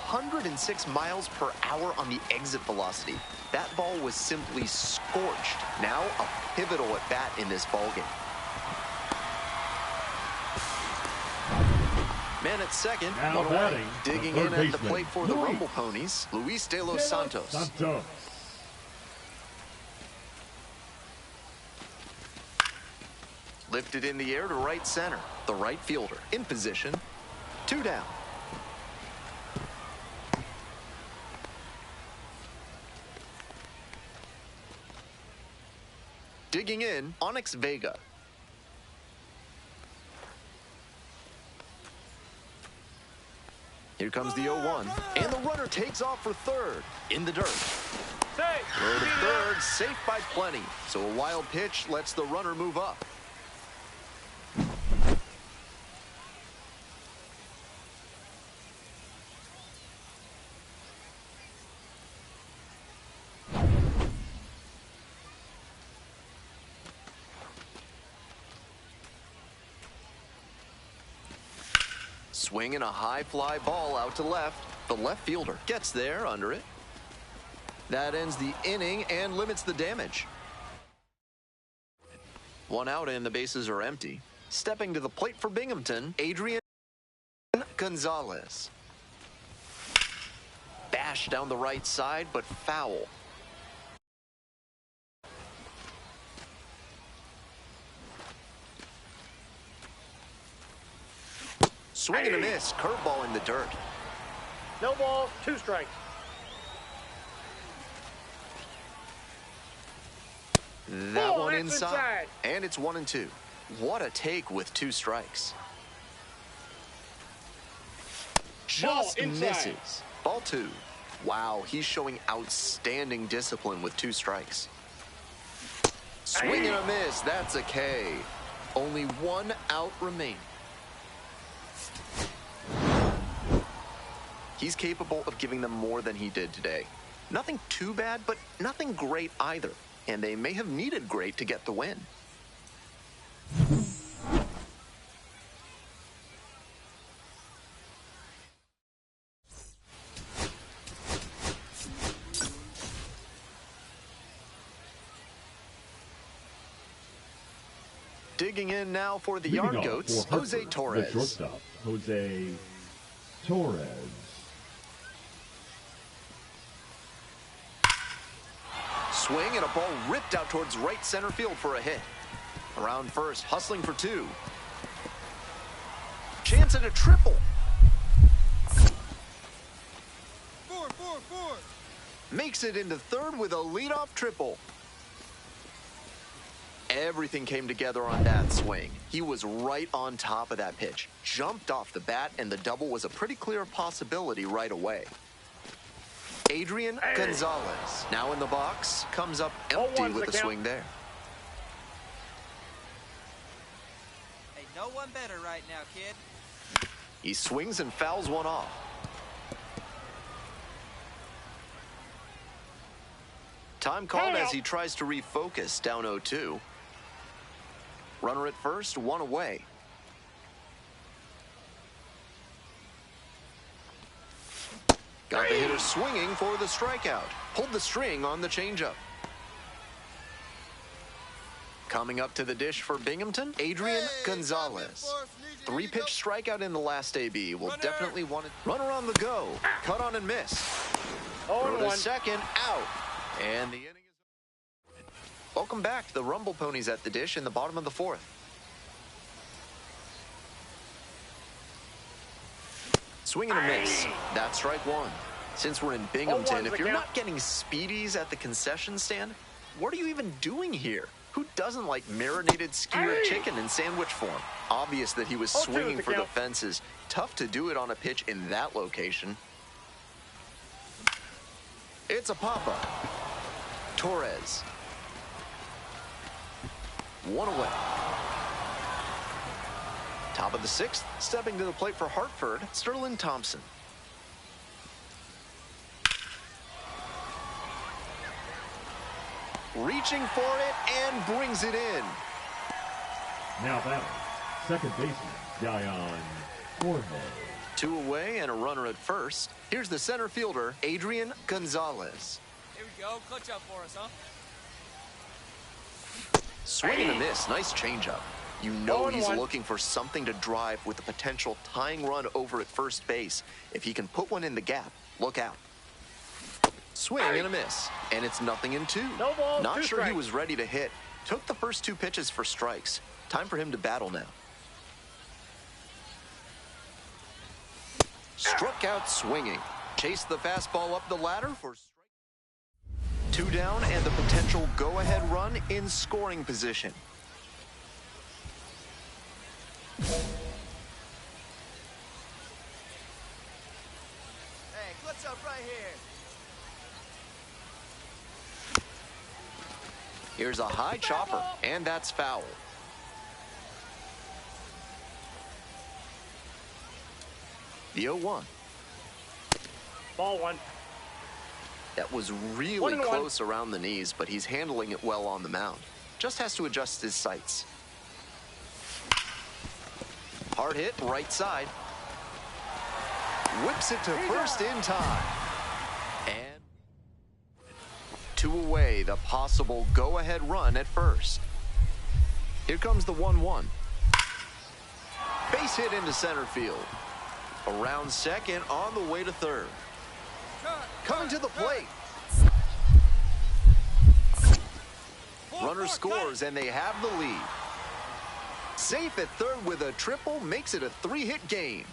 106 miles per hour on the exit velocity. That ball was simply scorched. Now a pivotal at bat in this ballgame. Man at second, now one away. Digging in at the plate for the Rumble Ponies, Luis de los Santos. Lifted in the air to right center. The right fielder in position. 2 down. Digging in, Onyx Vega. Here comes the 0-1, and the runner takes off for third in the dirt. Throw to third, safe by plenty. So a wild pitch lets the runner move up. Swinging a high fly ball out to left. The left fielder gets there under it. That ends the inning and limits the damage. 1 out and the bases are empty. Stepping to the plate for Binghamton, Adrian Gonzalez. Bash down the right side, but foul. Swing and a miss, curveball in the dirt. No ball, 2 strikes. That one inside. And it's 1-2. What a take with 2 strikes. Just misses. Ball 2. Wow, he's showing outstanding discipline with 2 strikes. Swing and a miss, that's a K. Only 1 out remaining. He's capable of giving them more than he did today. Nothing too bad, but nothing great either. And they may have needed great to get the win. Digging in now for the Yard Goats, Jose Torres. The shortstop, Jose Torres. Swing and a ball ripped out towards right center field for a hit. Around first, hustling for 2. Chance at a triple. 4. Makes it into third with a leadoff triple. Everything came together on that swing. He was right on top of that pitch. Jumped off the bat, and the double was a pretty clear possibility right away. Adrian Gonzalez, now in the box, comes up empty with a swing there. Hey, no one better right now, kid. He swings and fouls one off. Time called as he tries to refocus, down 0-2. Runner at first, 1 away. Got the hitter swinging for the strikeout. Pulled the string on the changeup. Coming up to the dish for Binghamton, Adrian Gonzalez. 3-pitch strikeout in the last AB. Will definitely want it. Runner on the go. Cut on and miss. Throw to second, out. And the inning is... Welcome back to the Rumble Ponies at the dish in the bottom of the 4th. Swing and a miss. That's strike 1. Since we're in Binghamton, if you're not getting speedies at the concession stand, what are you even doing here? Who doesn't like marinated skewered chicken in sandwich form? Obvious that he was swinging for the fences. Tough to do it on a pitch in that location. It's a pop-up. Torres. 1 away. Top of the 6th, stepping to the plate for Hartford, Sterling Thompson. Reaching for it and brings it in. Now batting, second baseman, Dion Jorge. Two away and a runner at first. Here's the center fielder, Adrian Gonzalez. Here we go. Clutch up for us, huh? Swing and a miss. Nice changeup. You know he's looking for something to drive with a potential tying run over at first base. If he can put one in the gap, look out. Swing and a miss. And it's 0-2. No ball, Not two sure he strikes. was ready to hit. Took the first 2 pitches for strikes. Time for him to battle now. Struck out swinging. Chased the fastball up the ladder for strike. 2 down and the potential go-ahead run in scoring position. Hey, clutch up right here. Here's a high chopper, and that's foul. The 0-1. Ball 1. That was really 1-1. close around the knees, but he's handling it well on the mound. Just has to adjust his sights. Hard hit, right side. Whips it to first in time. And 2 away, the possible go-ahead run at first. Here comes the 1-1. Base hit into center field. Around second, on the way to third. Coming to the plate. Runner scores, and they have the lead. Safe at third with a triple makes it a 3-hit game.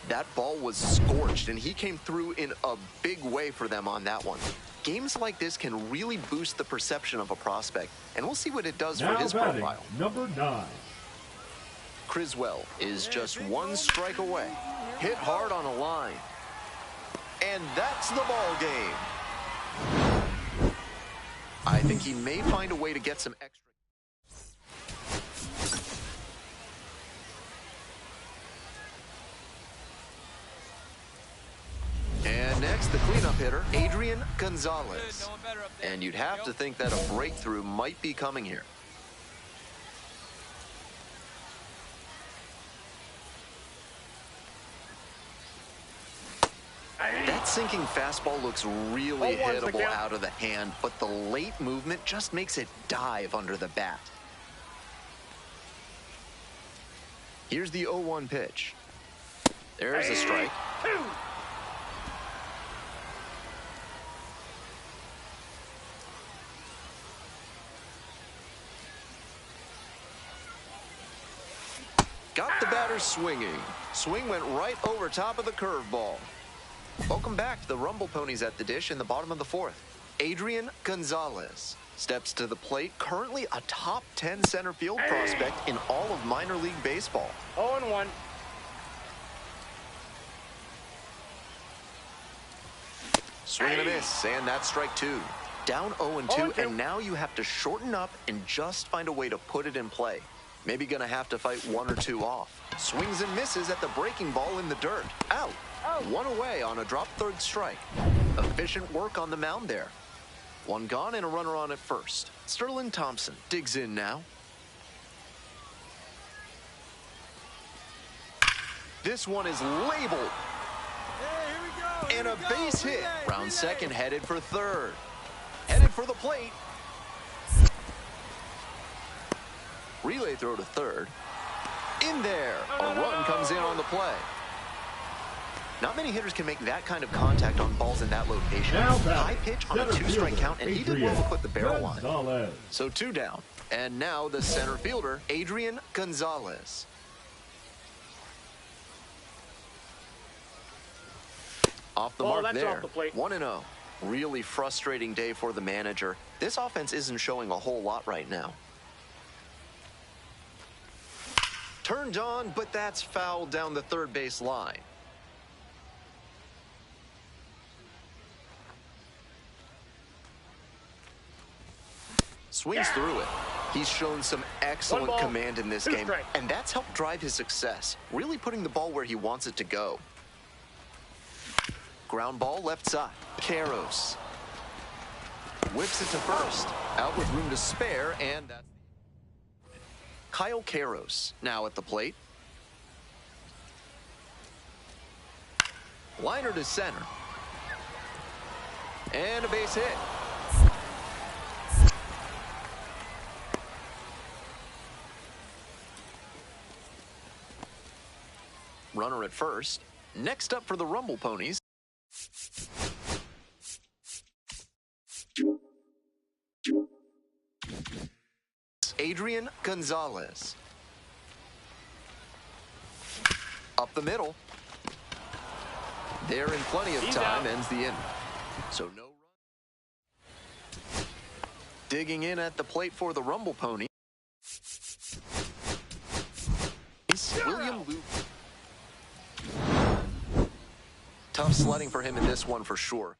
That ball was scorched, and he came through in a big way for them on that one. Games like this can really boost the perception of a prospect, and we'll see what it does for his profile. Number 9. Criswell is just 1 strike away. Hit hard on a line. And that's the ball game. I think he may find a way to get some extra. And next, the cleanup hitter, Adrian Gonzalez. And you'd have to think that a breakthrough might be coming here. That sinking fastball looks really hittable out of the hand, but the late movement just makes it dive under the bat. Here's the 0-1 pitch. There's a strike. 2. Got the batter swinging. Swing went right over top of the curveball. Welcome back to the Rumble Ponies at the dish in the bottom of the 4th. Adrian Gonzalez steps to the plate, currently a top 10 center field prospect in all of minor league baseball. 0-1. Swing and a miss, and that's strike 2. Down 0-2, and now you have to shorten up and just find a way to put it in play. Maybe gonna have to fight 1 or 2 off. Swings and misses at the breaking ball in the dirt. Out. 1 away on a drop 3rd strike. Efficient work on the mound there. 1 gone and a runner on at first. Sterling Thompson digs in now. This one is labeled. Hey, here we go. And a base hit. Round second, headed for third. Headed for the plate. Relay throw to third. In there. A run comes in on the play. Not many hitters can make that kind of contact on balls in that location. High pitch on a 2-strike count, and he did well to put the barrel on it. So 2 down. And now the center fielder, Adrian Gonzalez. Off the mark there. 1-0. Really frustrating day for the manager. This offense isn't showing a whole lot right now. Turned on, but that's fouled down the third base line. Swings through it. He's shown some excellent command in this game, and that's helped drive his success, really putting the ball where he wants it to go. Ground ball left side. Karros whips it to first. Out with room to spare, and that's Kyle Karros now at the plate. Liner to center. And a base hit. Runner at first. Next up for the Rumble Ponies, Adrian Gonzalez. Up the middle. There in plenty of time, ends the inning. So no run. Digging in at the plate for the Rumble Pony, William Luke. Tough sledding for him in this one for sure.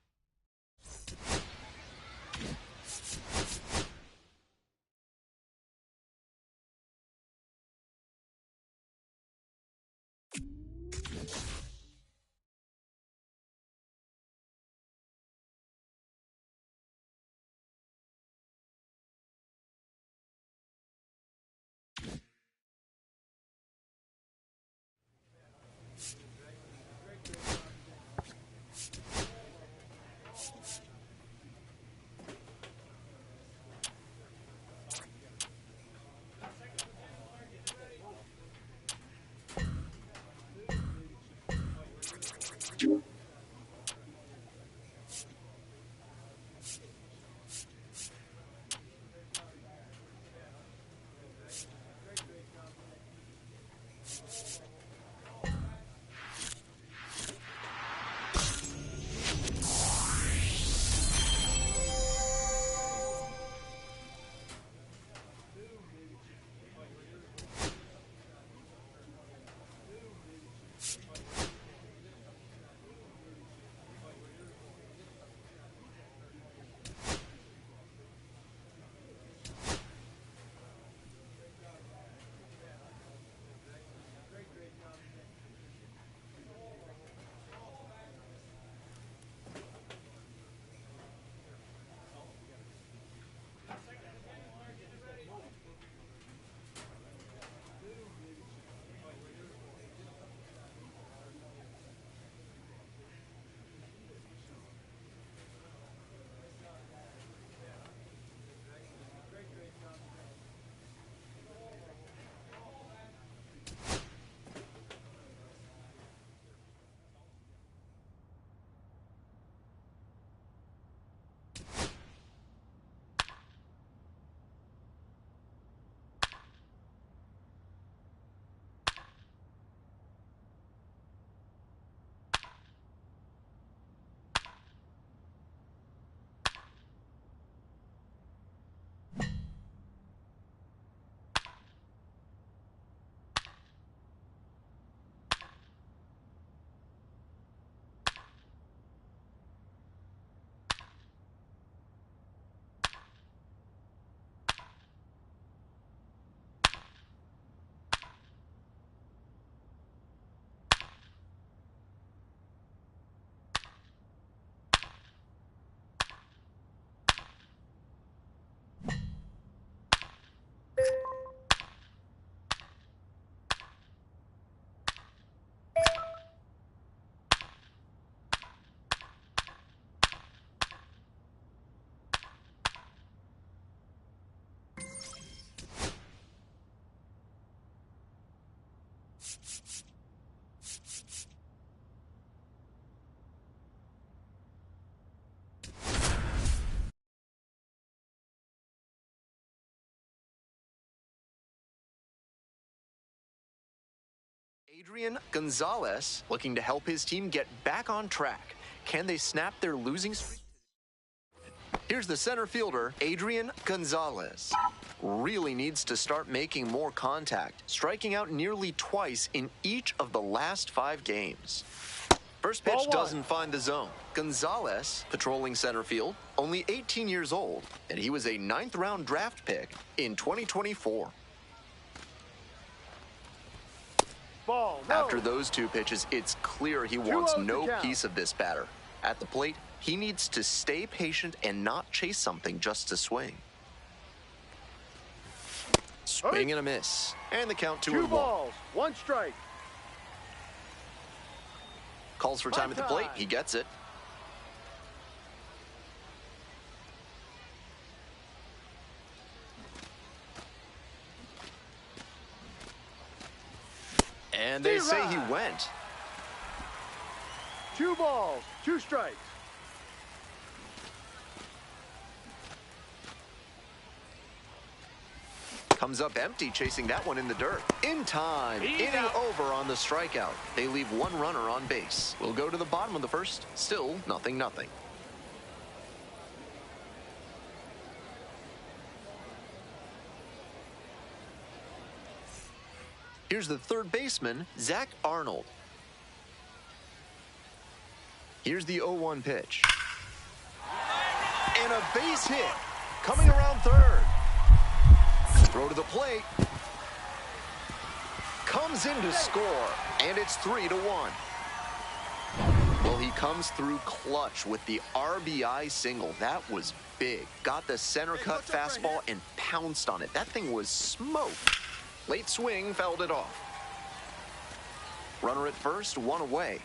Adrian Gonzalez looking to help his team get back on track. Can they snap their losing streak? Here's the center fielder, Adrian Gonzalez. Really needs to start making more contact, striking out nearly twice in each of the last 5 games. First pitch doesn't find the zone. Gonzalez, patrolling center field, only 18 years old, and he was a 9th-round draft pick in 2024. Ball, no. After those 2 pitches, it's clear he wants no piece of this batter. At the plate, he needs to stay patient and not chase something just to swing. Swing and a miss. And the count 2-1. 2 balls, 1 strike. Called Calls for time at the plate. He gets it. And they say he went. 2 balls, 2 strikes. Comes up empty, chasing that one in the dirt. In time, inning over on the strikeout. They leave 1 runner on base. We'll go to the bottom of the first. Still 0-0. Here's the third baseman, Zach Arnold. Here's the 0-1 pitch. And a base hit. Coming around third. Throw to the plate. Comes in to score. And it's 3-1. Well, he comes through clutch with the RBI single. That was big. Got the center cut fastball and pounced on it. That thing was smoked. Late swing, fouled it off. Runner at first, 1 away.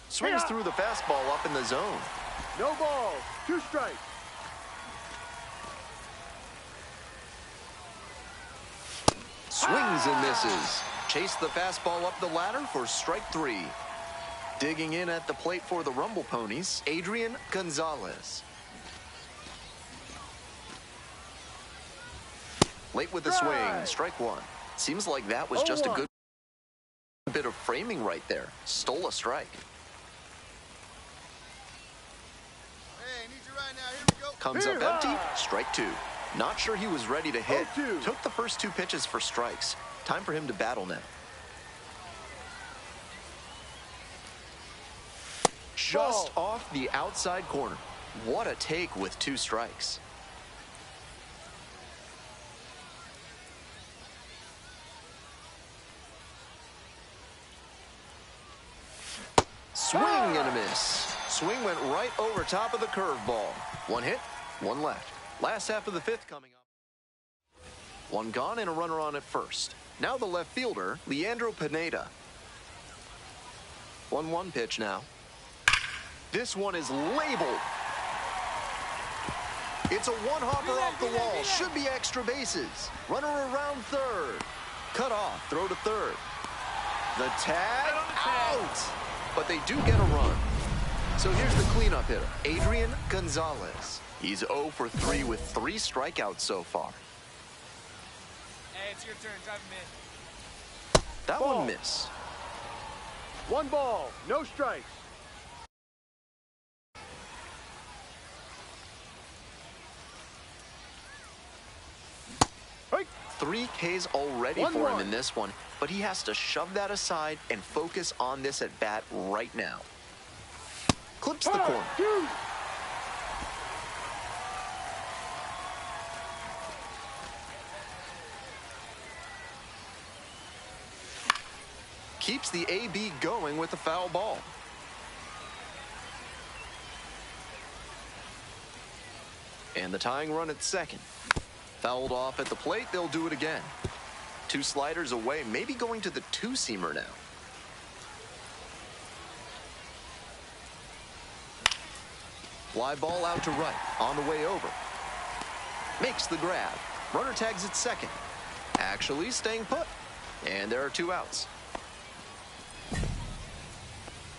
Swings through the fastball up in the zone. No balls, 2 strikes. Swings and misses. Chase the fastball up the ladder for strike 3. Digging in at the plate for the Rumble Ponies, Adrian Gonzalez. Late with the swing, strike 1. Seems like that was just a good bit of framing right there. Stole a strike. Hey, need you right now. Here we go. Comes up empty, strike 2. Not sure he was ready to hit. 0-2. Took the first 2 pitches for strikes. Time for him to battle now. Just off the outside corner. What a take with 2 strikes. Swing and a miss. Swing went right over top of the curveball. 1 hit, 1 left. Last half of the 5th coming up. 1 gone and a runner on at first. Now the left fielder, Leandro Pineda. 1-1 pitch now. This one is labeled. It's a 1-hopper off the wall. Should be extra bases. Runner around third. Cut off. Throw to third. The tag out. But they do get a run. So here's the cleanup hitter, Adrian Gonzalez. He's 0 for 3 with 3 strikeouts so far. Hey, it's your turn. Drive him in. That one missed. 1 ball, no strikes. Hey. 3 Ks already for him in this one, but he has to shove that aside and focus on this at bat right now. Clips the corner. Keeps the AB going with a foul ball. And the tying run at second. Fouled off at the plate, they'll do it again. 2 sliders away, maybe going to the 2-seamer now. Fly ball out to right, on the way over. Makes the grab. Runner tags at second. Actually staying put. And there are 2 outs.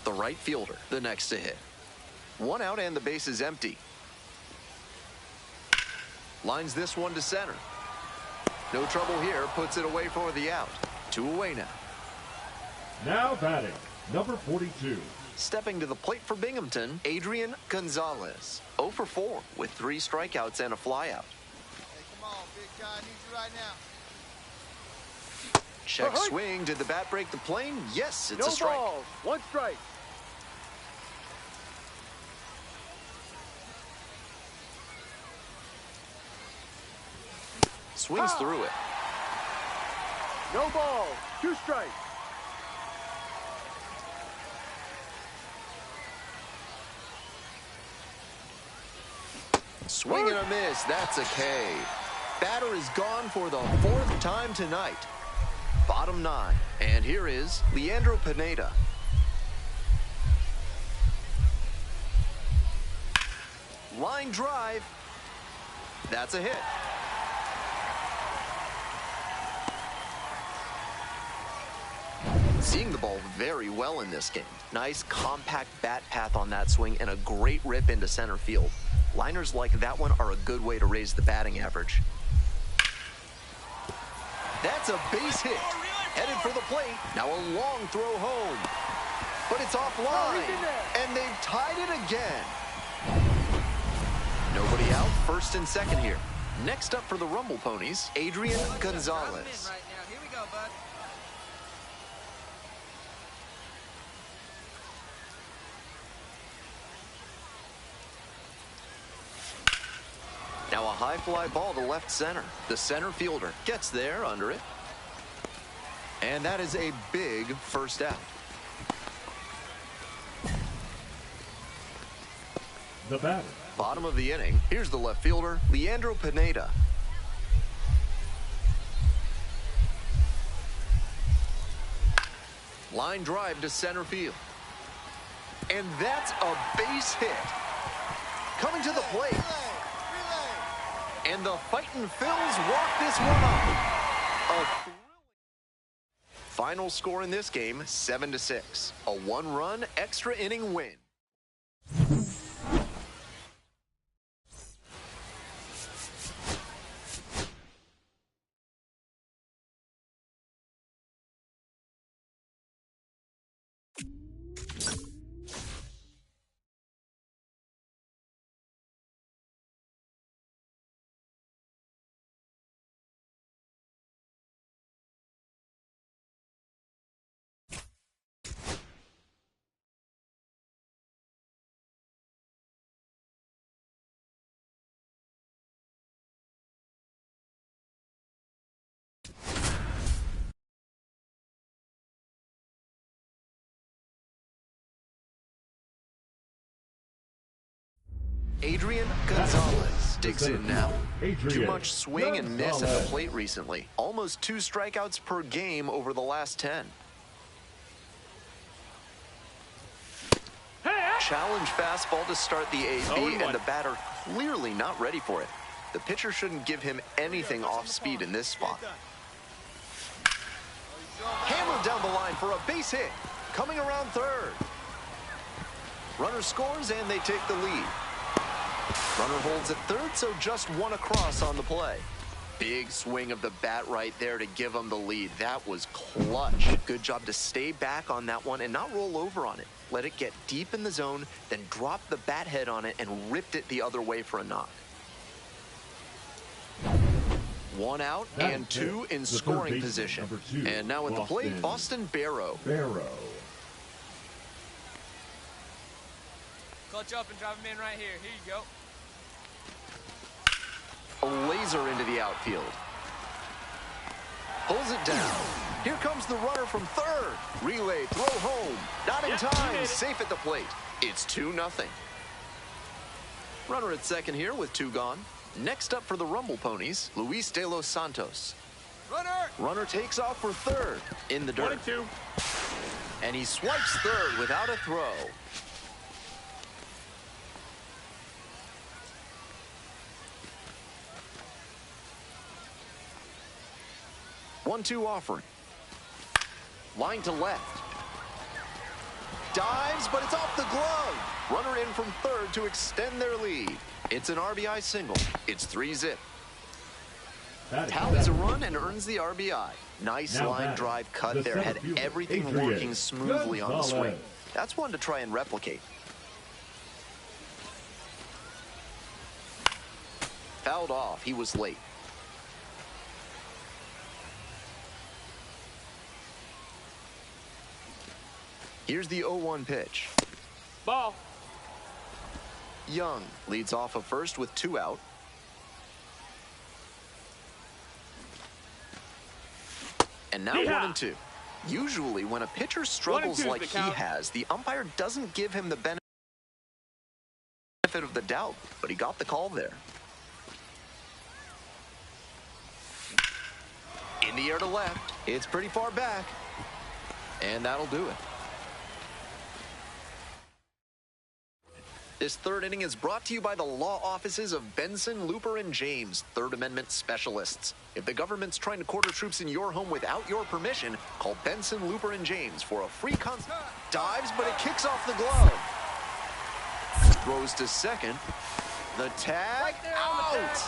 The right fielder, the next to hit. 1 out and the base is empty. Lines this one to center. No trouble here, puts it away for the out. 2 away now. Now batting, number 42. Stepping to the plate for Binghamton, Adrian Gonzalez. 0 for 4 with 3 strikeouts and a flyout. Hey, come on, big guy. I need you right now. Check swing. Did the bat break the plane? Yes, it's a strike. No balls, 1 strike. Swings through it. No balls, 2 strikes. Swing and a miss. That's a K. Batter is gone for the 4th time tonight. Bottom 9. And here is Leandro Pineda. Line drive. That's a hit. Seeing the ball very well in this game. Nice compact bat path on that swing and a great rip into center field. Liners like that one are a good way to raise the batting average. That's a base hit. Headed for the plate. Now a long throw home. But it's offline. And they've tied it again. Nobody out, 1st and 2nd here. Next up for the Rumble Ponies, Adrian Gonzalez. Right now. Here we go, bud. Now a high fly ball to left center. The center fielder gets there under it. And that is a big first out. The batter. Bottom of the inning. Here's the left fielder, Leandro Pineda. Line drive to center field. And that's a base hit. Coming to the plate. And the Fightin' Phils walk this one off. Final score in this game, 7-6. A 1-run extra inning win. Adrian Gonzalez digs in now. Too much swing and miss at the plate recently. Almost 2 strikeouts per game over the last 10. Challenge fastball to start the AB, and the batter clearly not ready for it. The pitcher shouldn't give him anything off speed in this spot. Hammered down the line for a base hit. Coming around 3rd. Runner scores and they take the lead. Runner holds at 3rd, so just 1 across on the play. Big swing of the bat right there to give them the lead. That was clutch. Good job to stay back on that one and not roll over on it. Let it get deep in the zone, then drop the bat head on it and ripped it the other way for a knock. 1 out and 2 in scoring position. And now at the plate, Boston Barrow. Clutch up and drive him in right here. Here you go. A laser into the outfield. Pulls it down. Here comes the runner from 3rd. Relay, throw home. Not in time. Safe at the plate. It's 2-0. Runner at 2nd here with 2 gone. Next up for the Rumble Ponies, Luis De Los Santos. Runner takes off for 3rd in the dirt. 1-2. And he swipes 3rd without a throw. 1-2 offering. Line to left. Dives, but it's off the glove. Runner in from 3rd to extend their lead. It's an RBI single. It's 3-zip. Tallies a run and earns the RBI. Nice line drive cut there. Had everything working smoothly on the swing. That's one to try and replicate. Fouled off. He was late. Here's the 0-1 pitch. Ball. Young leads off of 1st with 2 out. And now 1-2. Usually when a pitcher struggles like he has, the umpire doesn't give him the benefit of the doubt, but he got the call there. In the air to left. It's pretty far back. And that'll do it. This third inning is brought to you by the law offices of Benson, Looper, and James, Third Amendment specialists. If the government's trying to quarter troops in your home without your permission, call Benson, Looper, and James for a free consult. Dives, but it kicks off the glove. Throws to second. The tag, out!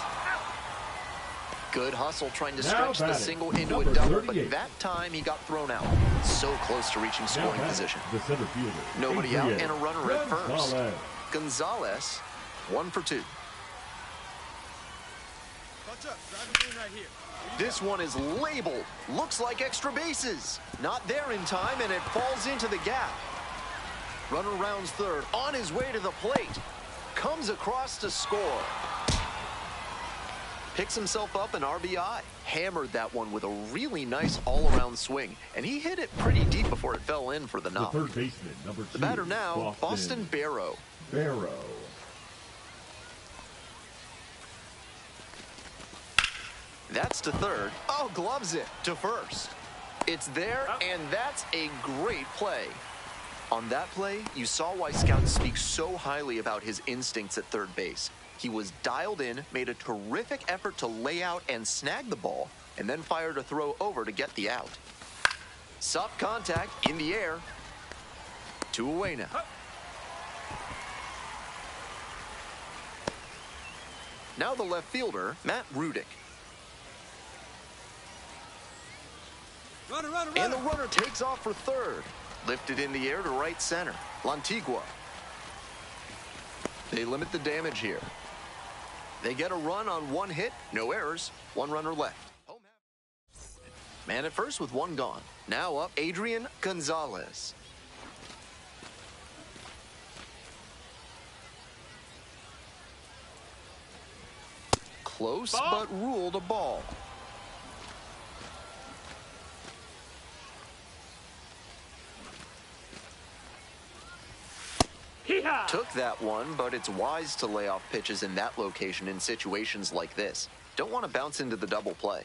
Good hustle trying to stretch the single into a double, but that time he got thrown out. So close to reaching scoring position. The center fielder. Nobody out and a runner at first. Gonzalez, 1 for 2. Watch up. Driving in right here. This one is labeled. Looks like extra bases. Not there in time, and it falls into the gap. Runner rounds third, on his way to the plate. Comes across to score. Picks himself up an RBI. Hammered that one with a really nice all-around swing, and he hit it pretty deep before it fell in for the knock. The third baseman, number 2. The batter now, Boston Barrow. That's to third. Oh, gloves it to first. It's there, and that's a great play. On that play, you saw why scouts speak so highly about his instincts at third base. He was dialed in, made a terrific effort to lay out and snag the ball, and then fired a throw over to get the out. Soft contact in the air. 2 away now. Now the left fielder, Matt Rudick. Runner, runner, And runner. the runner takes off for third. Lifted in the air to right center. Lantigua. They limit the damage here. They get a run on 1 hit, no errors, 1 runner left. Man at first with 1 gone. Now up, Adrian Gonzalez. Close, but ruled a ball. Took that one, but it's wise to lay off pitches in that location in situations like this. Don't want to bounce into the double play.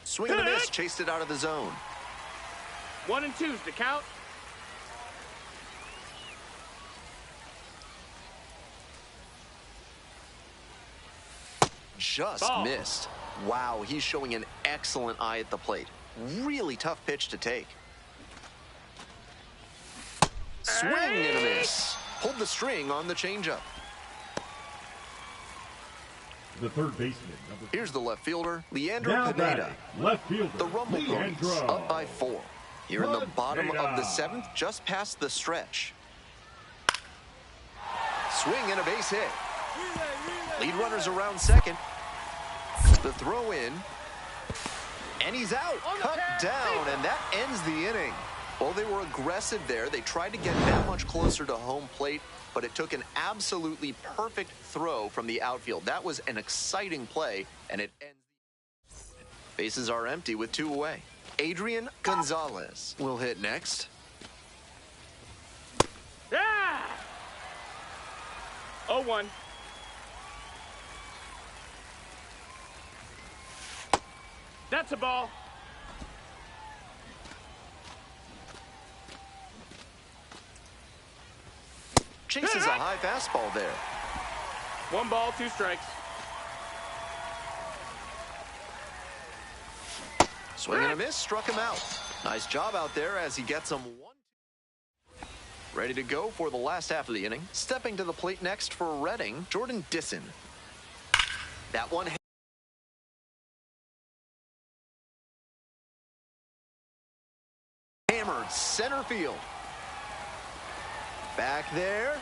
Swing and a miss, chased it out of the zone. 1 and 2's the count. Just missed. Wow, he's showing an excellent eye at the plate. Really tough pitch to take. Swing and a miss. Pulled the string on the changeup. The third baseman, number 2. Here's the left fielder, Leandro Now Pineda. batting, left fielder, The Rumble Ponies Leandro. up by 4. Here in the bottom of the Pineda. 7th, just past the stretch. Swing and a base hit. Lead runners around second. The throw in. And he's out. Cut down, and that ends the inning. Well, they were aggressive there. They tried to get that much closer to home plate, but it took an absolutely perfect throw from the outfield. That was an exciting play, and it ends. Bases are empty with 2 away. Adrian Gonzalez will hit next. Ah! 0-1. That's a ball. Chases a high fastball there. 1 ball, 2 strikes. Swing and a miss, struck him out. Nice job out there as he gets him 1. Ready to go for the last half of the inning. Stepping to the plate next for Reading, Jordan Disson. That one hammered center field. Back there.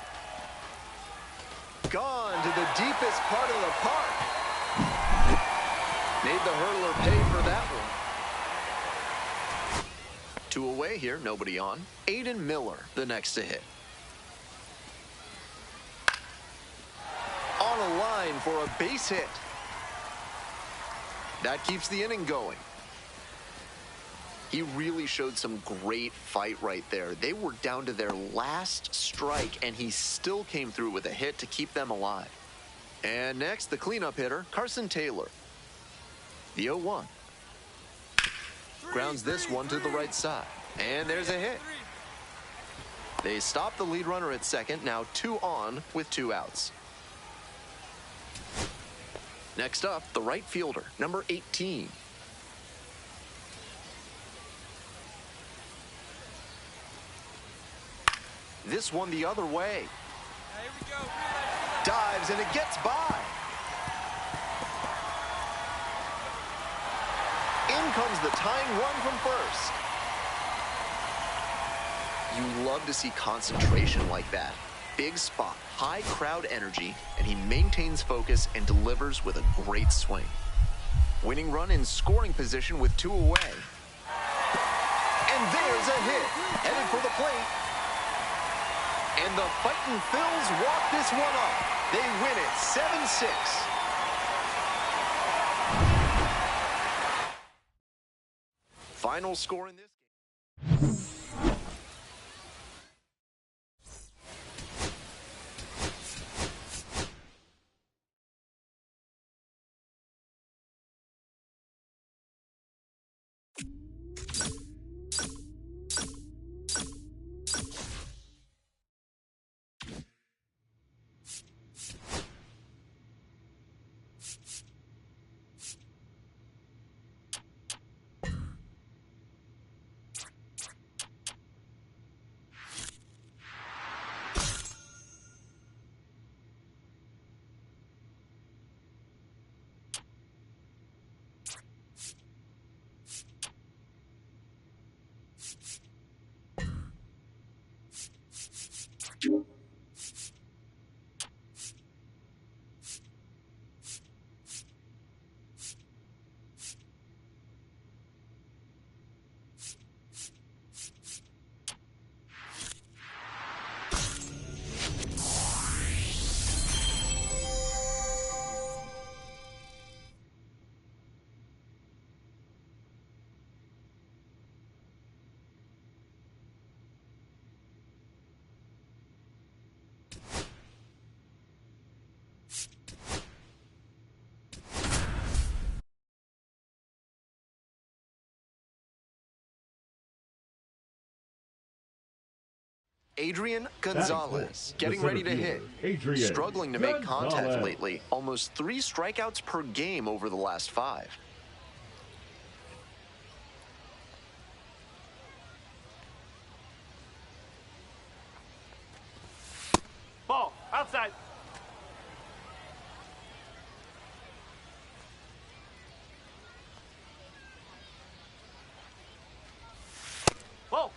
Gone to the deepest part of the park. Made the hurdler pay for that one. 2 away here, nobody on. Aiden Miller, the next to hit. On a line for a base hit. That keeps the inning going. He really showed some great fight right there. They were down to their last strike, and he still came through with a hit to keep them alive. And next, the cleanup hitter, Carson Taylor. The 0-1. Grounds this one to the right side. And there's a hit. They stop the lead runner at second, now 2 on with 2 outs. Next up, the right fielder, number 18. This one the other way. Here we go. Dives and it gets by. In comes the tying run from first. You love to see concentration like that. Big spot, high crowd energy, and he maintains focus and delivers with a great swing. Winning run in scoring position with 2 away. And there's a hit, headed for the plate. And the Fightin' Phils walk this one up. They win it 7-6. Final score in this game. Adrian Gonzalez getting ready to hit. Struggling to make contact lately. Almost 3 strikeouts per game over the last 5. Ball, outside. Ball.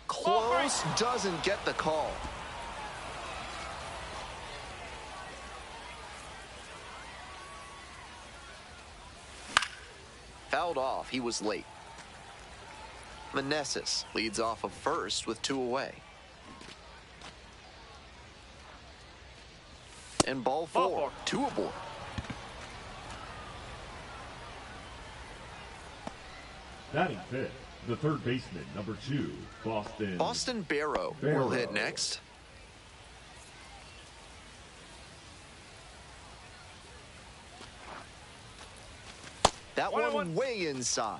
Close, doesn't get the call. Fouled off, he was late. Meneses leads off of first with 2 away. And ball 4, 2 aboard. Batting fifth, the third baseman, number 2, Boston Barrow will hit next. That one way inside.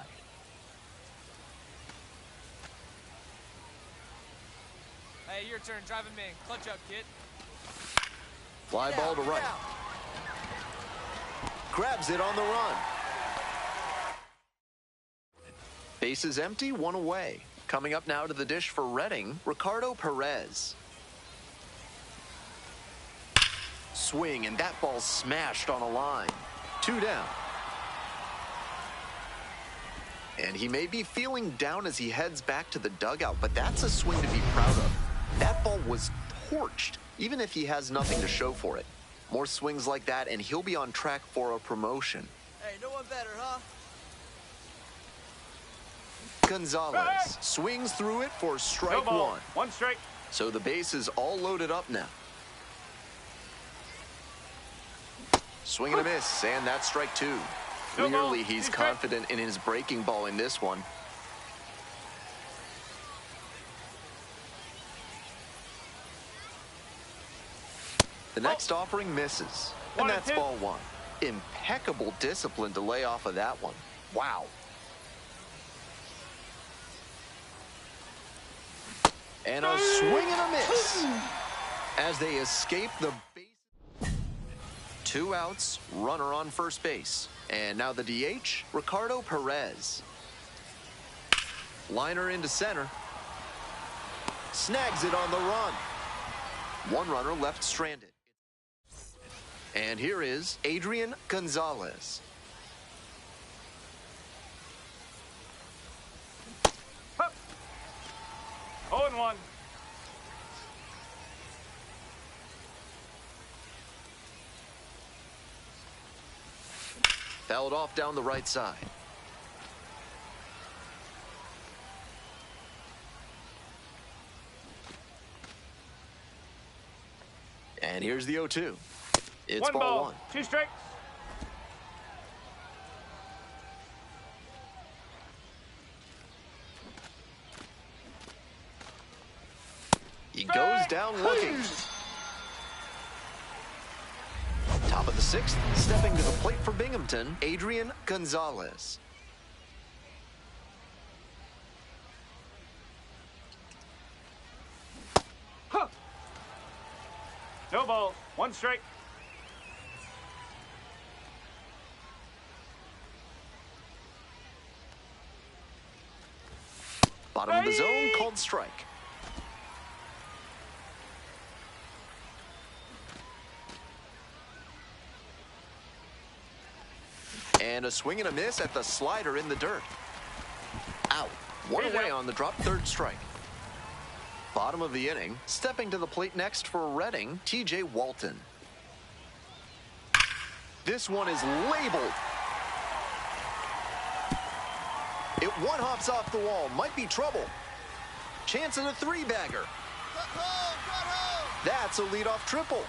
Hey, your turn. Driving man. Clutch up, kid. Fly ball to right. Grabs it on the run. Bases empty, 1 away. Coming up now to the dish for Reading, Ricardo Perez. Swing, and that ball smashed on a line. 2 down. And he may be feeling down as he heads back to the dugout, but that's a swing to be proud of. That ball was torched, even if he has nothing to show for it. More swings like that, and he'll be on track for a promotion. Hey, no one better, huh? Gonzalez swings through it for strike 1. 1 strike. So the base is all loaded up now. Swing and a miss, and that's strike 2. Clearly, he's confident in his breaking ball in this one. The next offering misses, and that's ball one. Impeccable discipline to lay off of that one. Wow. And a swing and a miss as they escape the base. 2 outs, runner on first base. And now the DH, Ricardo Perez. Liner into center. Snags it on the run. 1 runner left stranded. And here is Adrian Gonzalez. Hup. 0-1. Fouled off down the right side. And here's the 0-2. It's ball 1. 2 strikes. He goes down looking. Top of the 6th, stepping to the plate for Binghamton, Adrian Gonzalez. Huh. No ball. 1 strike. Bottom of the zone, called strike. And a swing and a miss at the slider in the dirt. Out. 1 away on the drop, 3rd strike. Bottom of the inning, stepping to the plate next for Reading, TJ Walton. This one is labeled. It one-hops off the wall, might be trouble. Chance at a 3-bagger. That's a leadoff triple.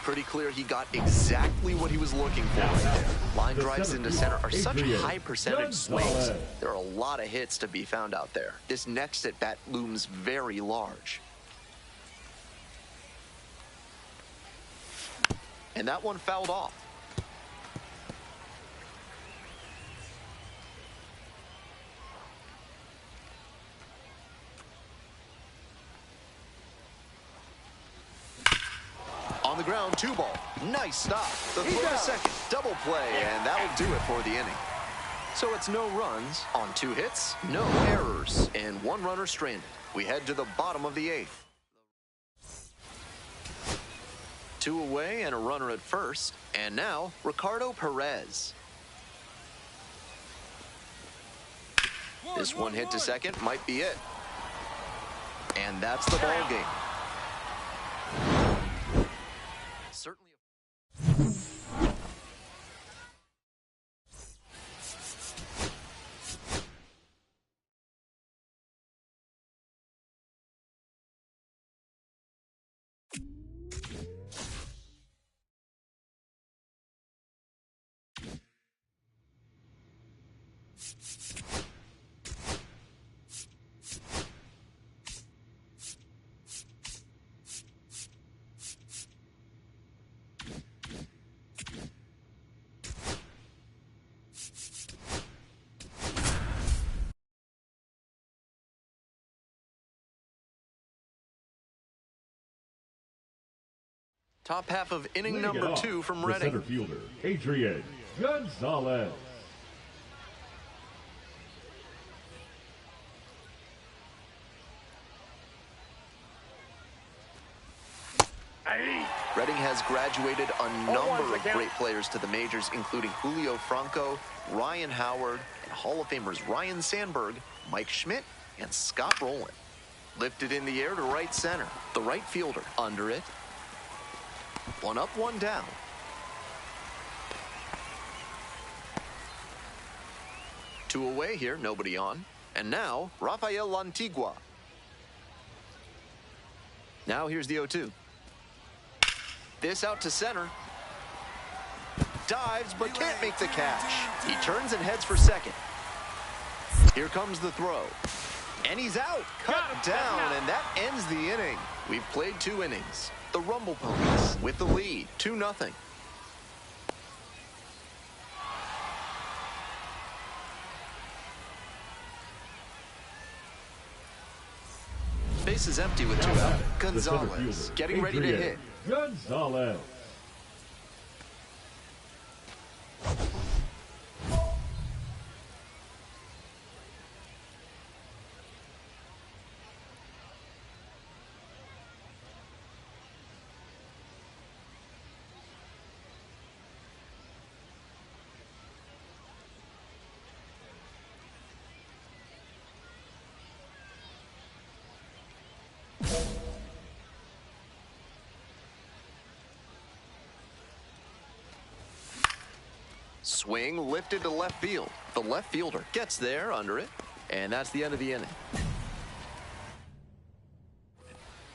Pretty clear he got exactly what he was looking for right there. Line drives into center are such high percentage swings. There are a lot of hits to be found out there. This next at bat looms very large. And that one fouled off. On the ground, 2 ball. Nice stop. The throw to second. Double play, and that'll do it for the inning. So it's no runs on 2 hits, no errors, and 1 runner stranded. We head to the bottom of the 8th. 2 away and a runner at first. And now, Ricardo Perez. This one hit to second might be it. And that's the ball game. Certainly. Top half of inning number 2 from Reading. Center fielder, Adrian Gonzalez. Reading has graduated a number of great players to the majors, including Julio Franco, Ryan Howard, and Hall of Famers Ryan Sandberg, Mike Schmidt, and Scott Rowland. Lifted in the air to right center. The right fielder under it. 1 up, 1 down. Two away here, nobody on. And now, Rafael Lantigua. Now here's the 0-2. This out to center. Dives, but can't make the catch. He turns and heads for second. Here comes the throw. And he's out. Cut down, and that ends the inning. We've played 2 innings. The Rumble Ponies with the lead, 2-0. Base is empty with 2 out. Gonzalez getting ready to hit. Gonzalez. Swing lifted to left field. The left fielder gets there under it, and that's the end of the inning.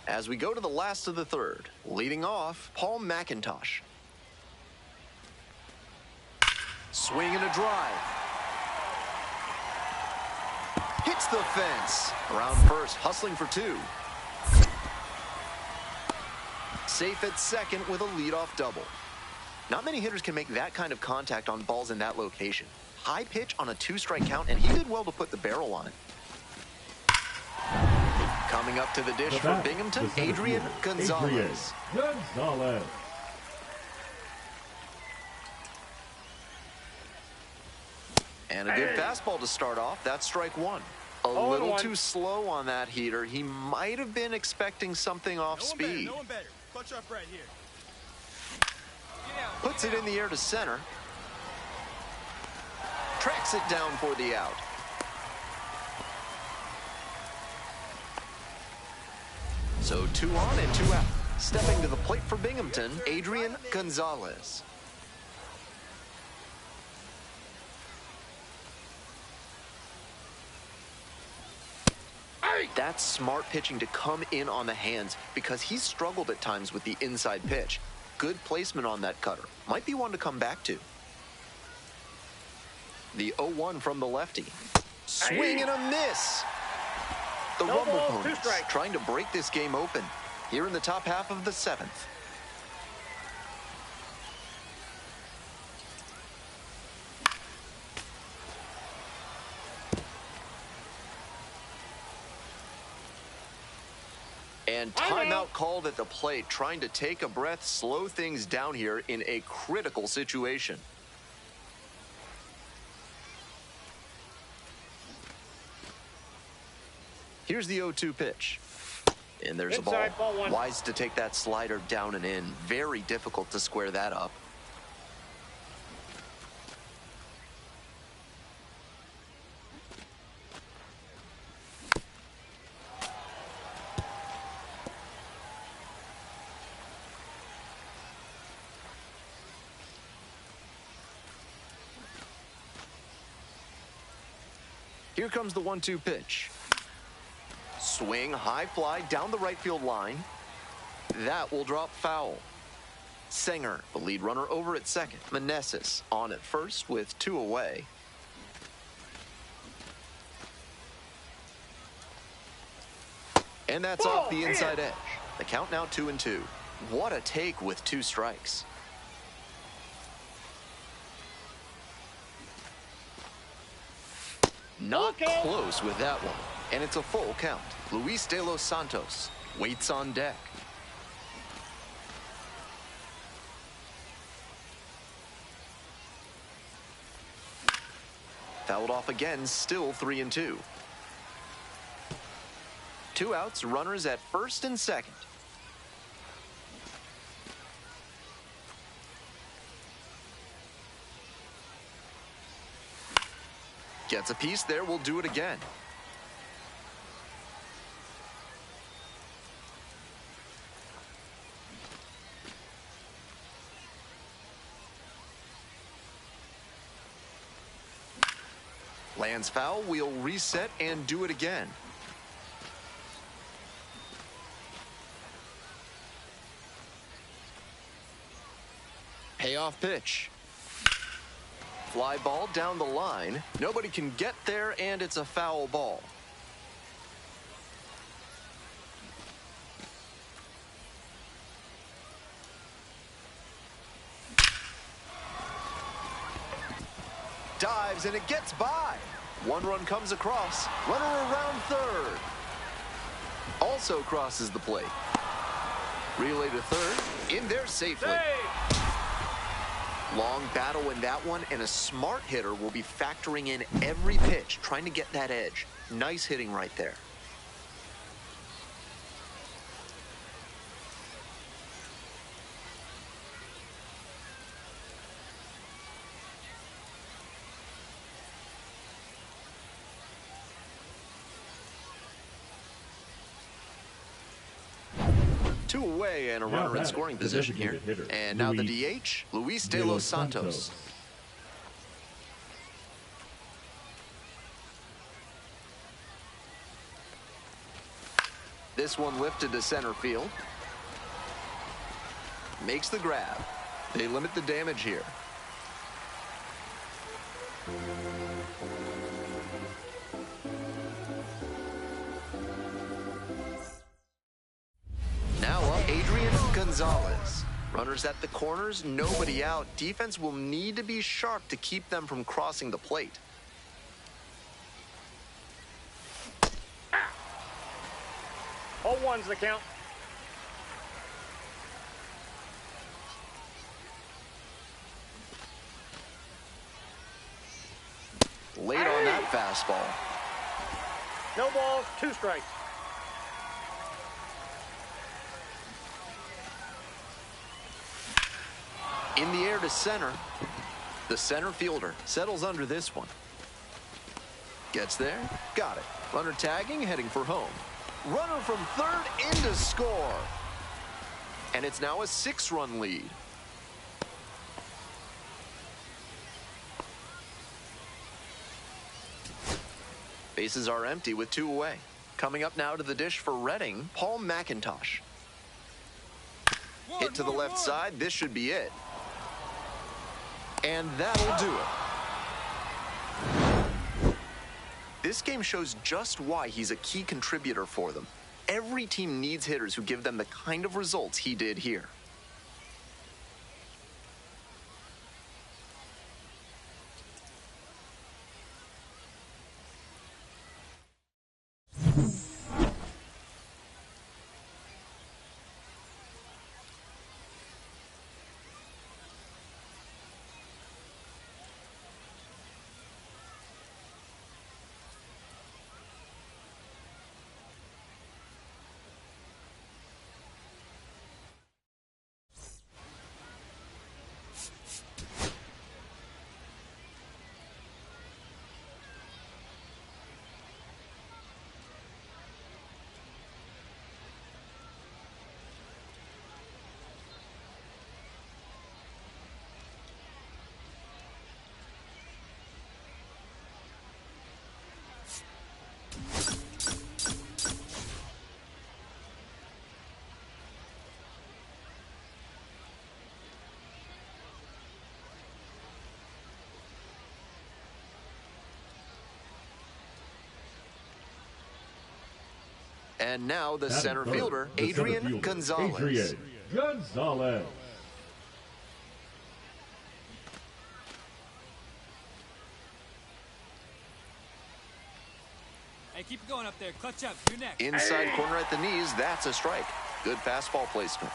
As we go to the last of the third, leading off, Paul McIntosh. Swing and a drive. Hits the fence. Around first, hustling for 2. Safe at second with a leadoff double. Not many hitters can make that kind of contact on balls in that location. High pitch on a 2-strike count, and he did well to put the barrel on it. Coming up to the dish for Binghamton, Adrian Gonzalez. Gonzalez. And a good fastball to start off. That's strike 1. A little too slow on that heater. He might have been expecting something off speed. No one better. Clutch up right here. Puts it in the air to center. Tracks it down for the out. So 2 on and 2 out. Stepping to the plate for Binghamton, Adrian Gonzalez. That's smart pitching to come in on the hands because he's struggled at times with the inside pitch. Good placement on that cutter. Might be one to come back to. The 0-1 from the lefty. Swing and a miss. The Rumble Ponies trying to break this game open here in the top half of the 7th. And timeout called at the plate, trying to take a breath, slow things down here in a critical situation. Here's the 0-2 pitch. And there's a ball. Wise to take that slider down and in. Very difficult to square that up. Here comes the 1-2 pitch. Swing, high fly down the right field line. That will drop foul. Sanger, the lead runner, over at second. Meneses on at first with 2 away. And that's off the inside edge. The count now 2-2. What a take with 2 strikes. Not close with that one. And it's a full count. Luis De Los Santos waits on deck. Fouled off again, still 3-2. 2 outs, runners at first and second. Gets a piece there, we'll do it again. Lands foul, we'll reset and do it again. Payoff pitch. Fly ball down the line. Nobody can get there, and it's a foul ball. dives, and it gets by. One run comes across. Runner around third. Also crosses the plate. Relay to third. In there safely. Save! Long battle in that one, and a smart hitter will be factoring in every pitch, trying to get that edge. Nice hitting right there. Two away and a runner in scoring position here. And now the DH, Luis De Los Santos. This one lifted to center field. Makes the grab. They limit the damage here. Now up, Gonzalez. Runners at the corners, nobody out. Defense will need to be sharp to keep them from crossing the plate. All one's the count. Late on that fastball. No balls, 2 strikes. In the air to center. The center fielder settles under this one. Gets there. Got it. Runner tagging, heading for home. Runner from third in to score. And it's now a 6-run lead. Bases are empty with 2 away. Coming up now to the dish for Reading, Paul McIntosh. Hit to the left side. This should be it. And that'll do it. This game shows just why he's a key contributor for them. Every team needs hitters who give them the kind of results he did here. And now the center fielder, Adrian Gonzalez. Adrian Gonzalez. Hey, keep it going up there. Clutch up. You're next. Inside corner at the knees. That's a strike. Good fastball placement.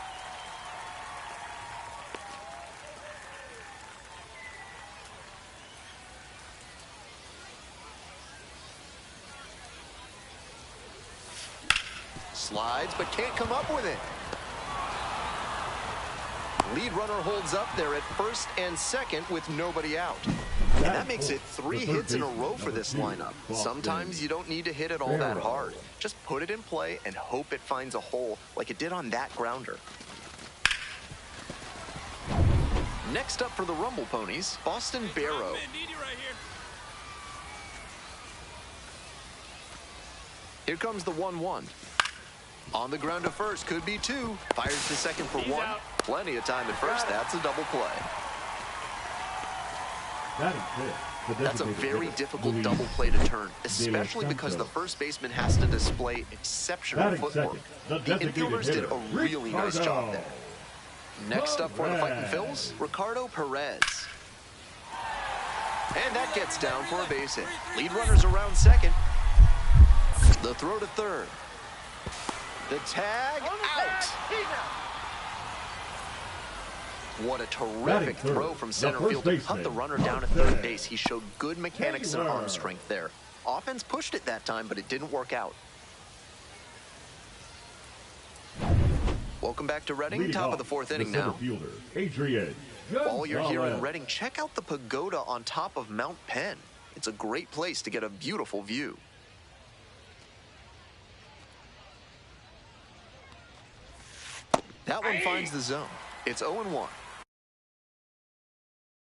Slides, but can't come up with it. Lead runner holds up there at first and second with nobody out. And that makes it 3 hits in a row for this lineup. Sometimes you don't need to hit it all that hard. Just put it in play and hope it finds a hole like it did on that grounder. Next up for the Rumble Ponies, Boston Barrow. Here comes the 1-1. On the ground to first, could be 2. Fires to second for 1. Out. Plenty of time at first. That's a double play. That's a very difficult double play to turn, especially because the first baseman has to display exceptional footwork. The infielders did a really nice job there. Next up for the Fightin' Phils, Ricardo Perez. And that gets down for a base hit. Lead runners around second. The throw to third. The tag out. What a terrific throw from center field to cut the runner down at third base. He showed good mechanics and arm strength there. Offense pushed it that time, but it didn't work out. Welcome back to Reading. Top of the fourth inning now. While you're here in Reading, check out the pagoda on top of Mount Penn. It's a great place to get a beautiful view. That one finds the zone. It's 0-1.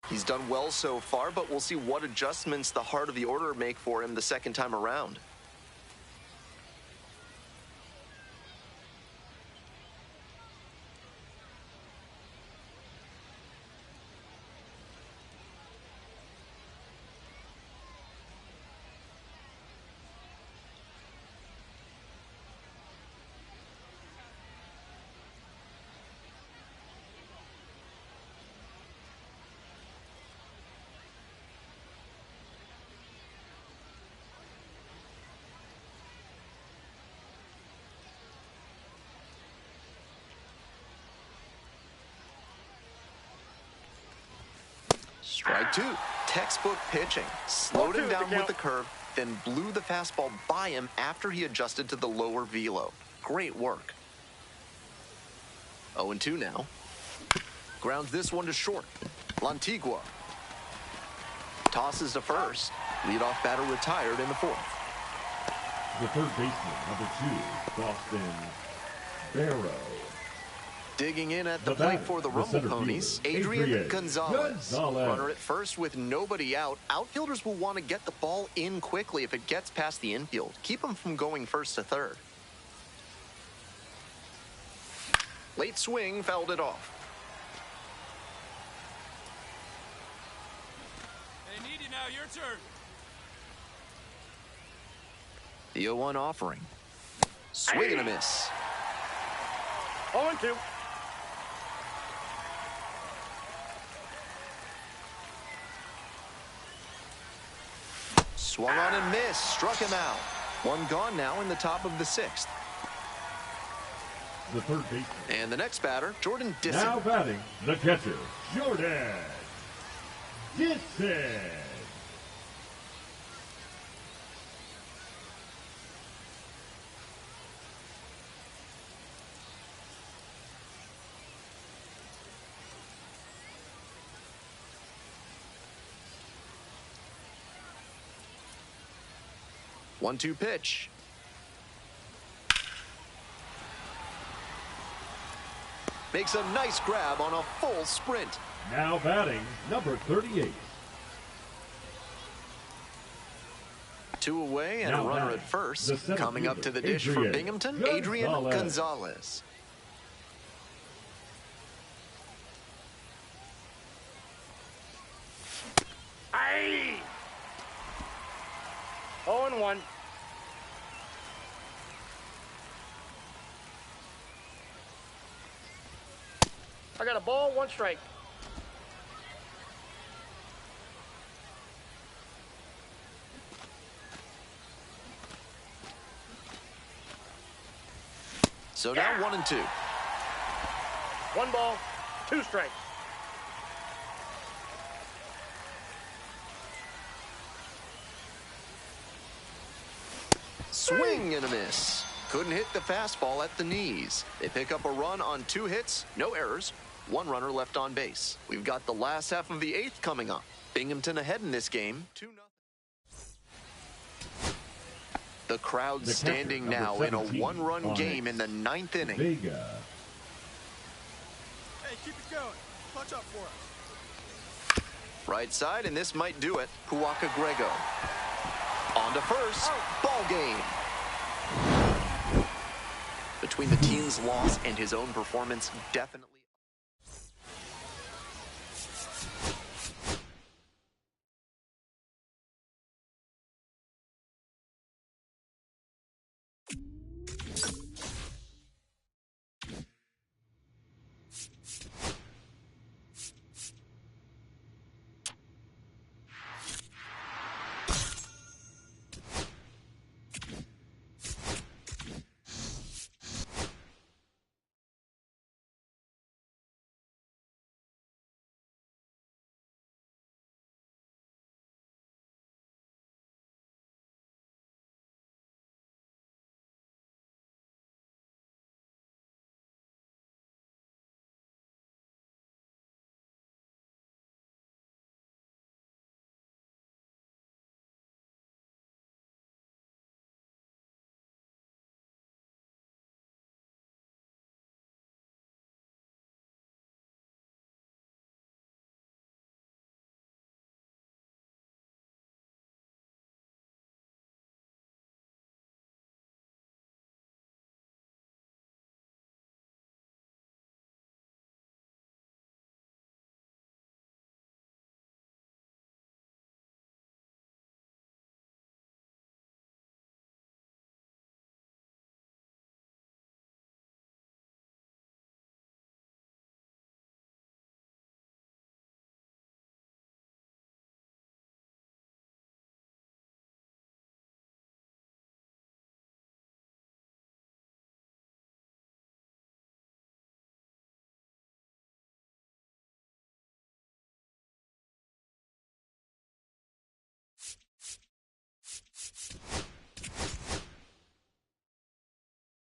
He's done well so far, but we'll see what adjustments the heart of the order make for him the second time around. Strike two. Textbook pitching. Slowed him down with the curve, then blew the fastball by him after he adjusted to the lower velo. Great work. 0-2 now. Grounds this one to short. Lantigua tosses to first. Leadoff batter retired in the fourth. The third baseman, number 2, Boston Barrow. Digging in at the plate for the Rumble Ponies, Adrian Gonzalez. Runner at first with nobody out. Outfielders will want to get the ball in quickly if it gets past the infield. Keep him from going first to third. Late swing fouled it off. Hey, need you now. Your turn. The 0-1 offering. Swing and a miss. 0-2. Swung on and missed. Struck him out. One gone now in the top of the sixth. The third baseman. And the next batter, Jordan Disson. Now batting, the catcher, Jordan Disson. One-two pitch. Makes a nice grab on a full sprint. Now batting, number 38. 2 away and Now a runner batting, at first. the center Coming up fielder, to the dish for Adrian Binghamton, Adrian Gonzalez. Aye! 0-1. I got a ball, 1 strike. So now 1-2. 1 ball, 2 strikes. Swing and a miss. Couldn't hit the fastball at the knees. They pick up a run on 2 hits, no errors, 1 runner left on base. We've got the last half of the 8th coming up. Binghamton ahead in this game, 2-0. The crowd standing now in a 1-run game in the 9th inning. Vega. Hey, keep it going. Clutch up for us. Right side, and this might do it. Puaka Grego. On to first. Ball game. Between the team's loss and his own performance, definitely.